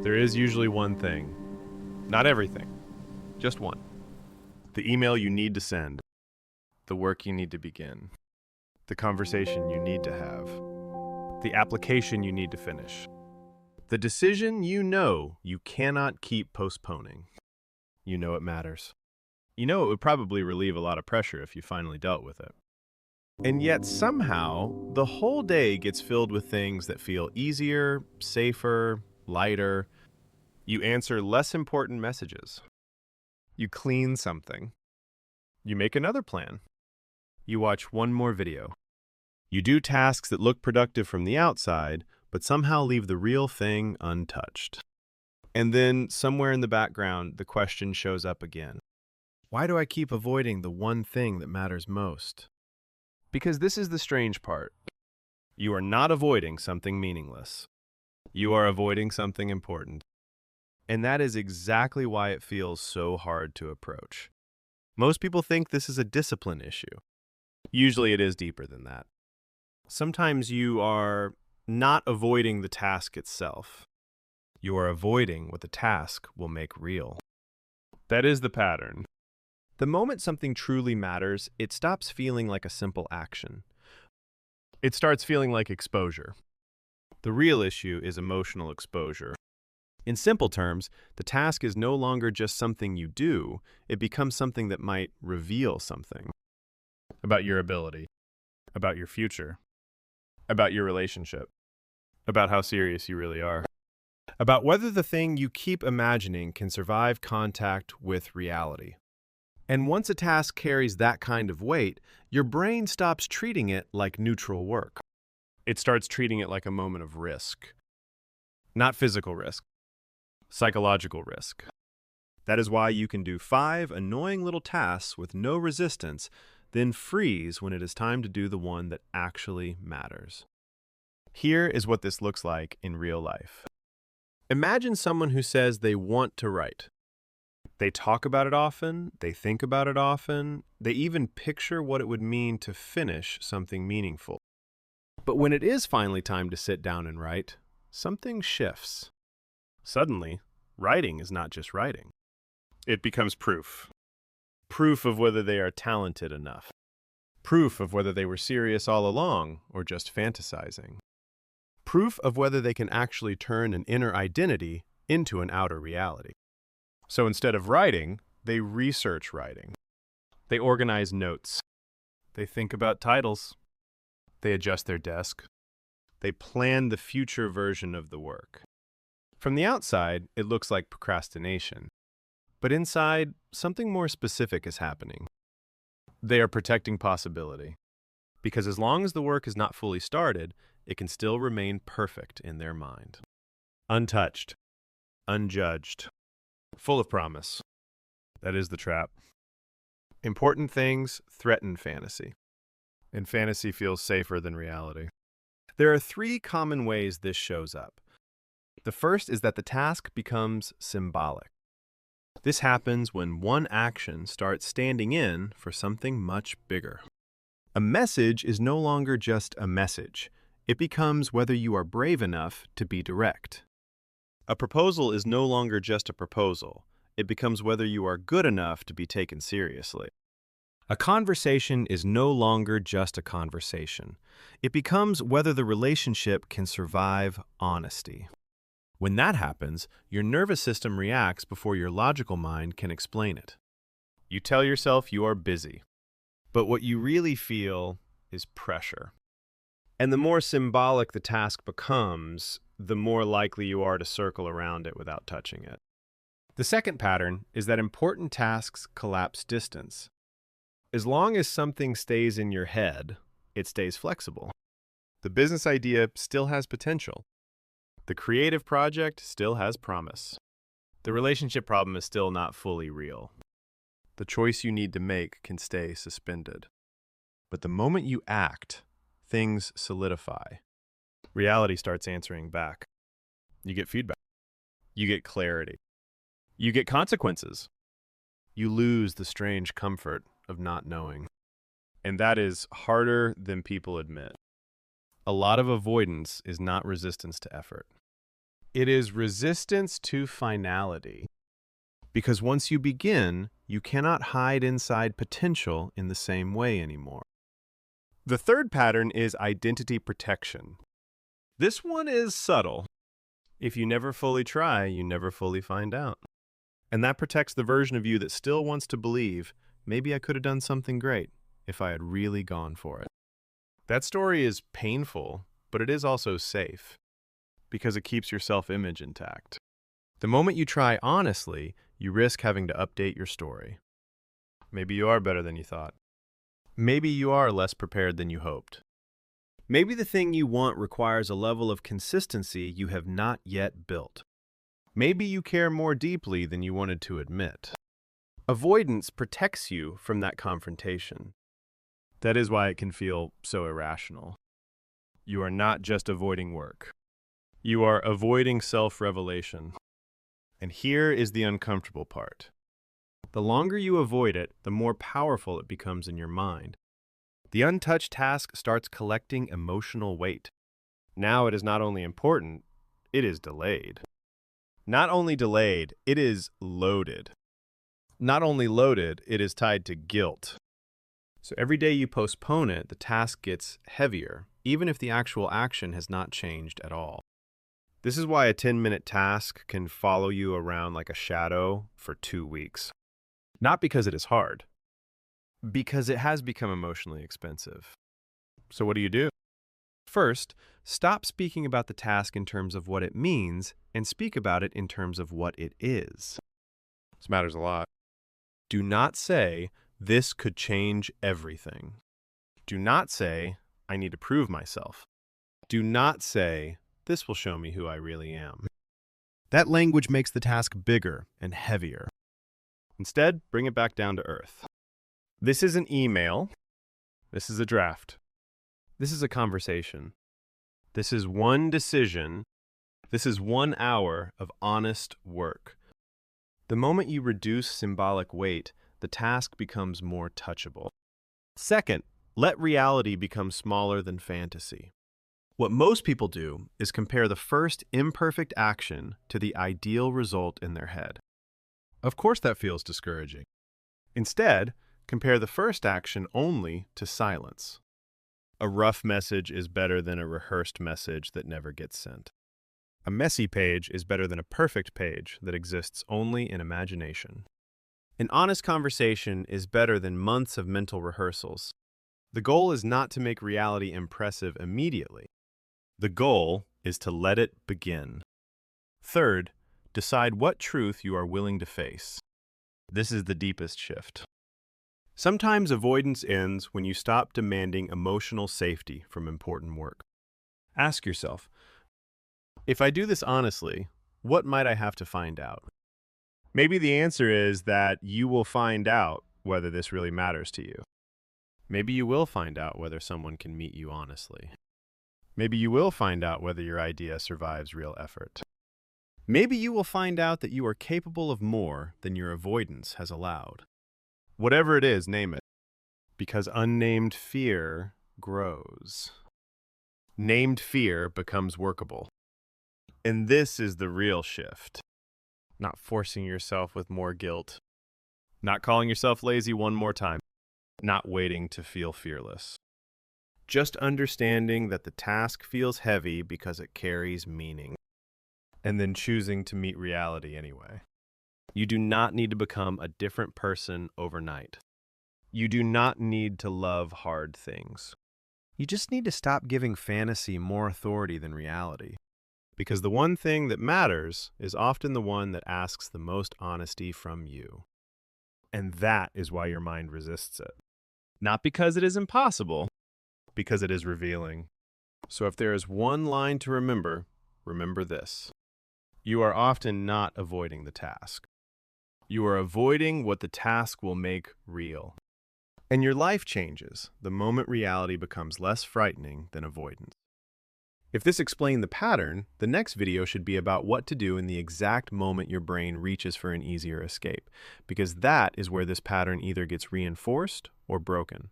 There is usually one thing. Not everything. Just one. The email you need to send. The work you need to begin. The conversation you need to have. The application you need to finish. The decision you know you cannot keep postponing. You know it matters. You know it would probably relieve a lot of pressure if you finally dealt with it. And yet somehow, the whole day gets filled with things that feel easier, safer, lighter. You answer less important messages. You clean something. You make another plan. You watch one more video. You do tasks that look productive from the outside, but somehow leave the real thing untouched. And then, somewhere in the background, the question shows up again. Why do I keep avoiding the one thing that matters most? Because this is the strange part. You are not avoiding something meaningless. You are avoiding something important. And that is exactly why it feels so hard to approach. Most people think this is a discipline issue. Usually it is deeper than that. Sometimes you are not avoiding the task itself. You are avoiding what the task will make real. That is the pattern. The moment something truly matters, it stops feeling like a simple action. It starts feeling like exposure. The real issue is emotional exposure. In simple terms, the task is no longer just something you do, it becomes something that might reveal something. About your ability, about your future, about your relationship, about how serious you really are, about whether the thing you keep imagining can survive contact with reality. And once a task carries that kind of weight, your brain stops treating it like neutral work. It starts treating it like a moment of risk. Not physical risk, psychological risk. That is why you can do 5 annoying little tasks with no resistance, then freeze when it is time to do the one that actually matters. Here is what this looks like in real life. Imagine someone who says they want to write. They talk about it often, they think about it often, they even picture what it would mean to finish something meaningful. But when it is finally time to sit down and write, something shifts. Suddenly, writing is not just writing. It becomes proof. Proof of whether they are talented enough. Proof of whether they were serious all along or just fantasizing. Proof of whether they can actually turn an inner identity into an outer reality. So instead of writing, they research writing. They organize notes. They think about titles. They adjust their desk. They plan the future version of the work. From the outside, it looks like procrastination. But inside, something more specific is happening. They are protecting possibility. Because as long as the work is not fully started, it can still remain perfect in their mind. Untouched. Unjudged. Full of promise. That is the trap. Important things threaten fantasy. And fantasy feels safer than reality. There are 3 common ways this shows up. The first is that the task becomes symbolic. This happens when one action starts standing in for something much bigger. A message is no longer just a message. It becomes whether you are brave enough to be direct. A proposal is no longer just a proposal. It becomes whether you are good enough to be taken seriously. A conversation is no longer just a conversation. It becomes whether the relationship can survive honesty. When that happens, your nervous system reacts before your logical mind can explain it. You tell yourself you are busy, but what you really feel is pressure. And the more symbolic the task becomes, the more likely you are to circle around it without touching it. The second pattern is that important tasks collapse distance. As long as something stays in your head, it stays flexible. The business idea still has potential. The creative project still has promise. The relationship problem is still not fully real. The choice you need to make can stay suspended. But the moment you act, things solidify. Reality starts answering back. You get feedback. You get clarity. You get consequences. You lose the strange comfort of not knowing. And that is harder than people admit. A lot of avoidance is not resistance to effort. It is resistance to finality. Because once you begin, you cannot hide inside potential in the same way anymore. The third pattern is identity protection. This one is subtle. If you never fully try, you never fully find out. And that protects the version of you that still wants to believe, maybe I could have done something great if I had really gone for it. That story is painful, but it is also safe because it keeps your self-image intact. The moment you try honestly, you risk having to update your story. Maybe you are better than you thought. Maybe you are less prepared than you hoped. Maybe the thing you want requires a level of consistency you have not yet built. Maybe you care more deeply than you wanted to admit. Avoidance protects you from that confrontation. That is why it can feel so irrational. You are not just avoiding work. You are avoiding self-revelation. And here is the uncomfortable part. The longer you avoid it, the more powerful it becomes in your mind. The untouched task starts collecting emotional weight. Now it is not only important, it is delayed. Not only delayed, it is loaded. Not only loaded, it is tied to guilt. So every day you postpone it, the task gets heavier, even if the actual action has not changed at all. This is why a 10-minute task can follow you around like a shadow for 2 weeks. Not because it is hard, because it has become emotionally expensive. So what do? First, stop speaking about the task in terms of what it means and speak about it in terms of what it is. This matters a lot. Do not say, this could change everything. Do not say, I need to prove myself. Do not say, this will show me who I really am. That language makes the task bigger and heavier. Instead, bring it back down to earth. This is an email. This is a draft. This is a conversation. This is one decision. This is 1 hour of honest work. The moment you reduce symbolic weight, the task becomes more touchable. Second, let reality become smaller than fantasy. What most people do is compare the first imperfect action to the ideal result in their head. Of course that feels discouraging. Instead, compare the first action only to silence. A rough message is better than a rehearsed message that never gets sent. A messy page is better than a perfect page that exists only in imagination. An honest conversation is better than months of mental rehearsals. The goal is not to make reality impressive immediately. The goal is to let it begin. Third, decide what truth you are willing to face. This is the deepest shift. Sometimes avoidance ends when you stop demanding emotional safety from important work. Ask yourself, if I do this honestly, what might I have to find out? Maybe the answer is that you will find out whether this really matters to you. Maybe you will find out whether someone can meet you honestly. Maybe you will find out whether your idea survives real effort. Maybe you will find out that you are capable of more than your avoidance has allowed. Whatever it is, name it. Because unnamed fear grows. Named fear becomes workable. And this is the real shift. Not forcing yourself with more guilt. Not calling yourself lazy one more time. Not waiting to feel fearless. Just understanding that the task feels heavy because it carries meaning. And then choosing to meet reality anyway. You do not need to become a different person overnight. You do not need to love hard things. You just need to stop giving fantasy more authority than reality. Because the one thing that matters is often the one that asks the most honesty from you. And that is why your mind resists it. Not because it is impossible, because it is revealing. So if there is one line to remember, remember this. You are often not avoiding the task. You are avoiding what the task will make real. And your life changes the moment reality becomes less frightening than avoidance. If this explained the pattern, the next video should be about what to do in the exact moment your brain reaches for an easier escape, because that is where this pattern either gets reinforced or broken.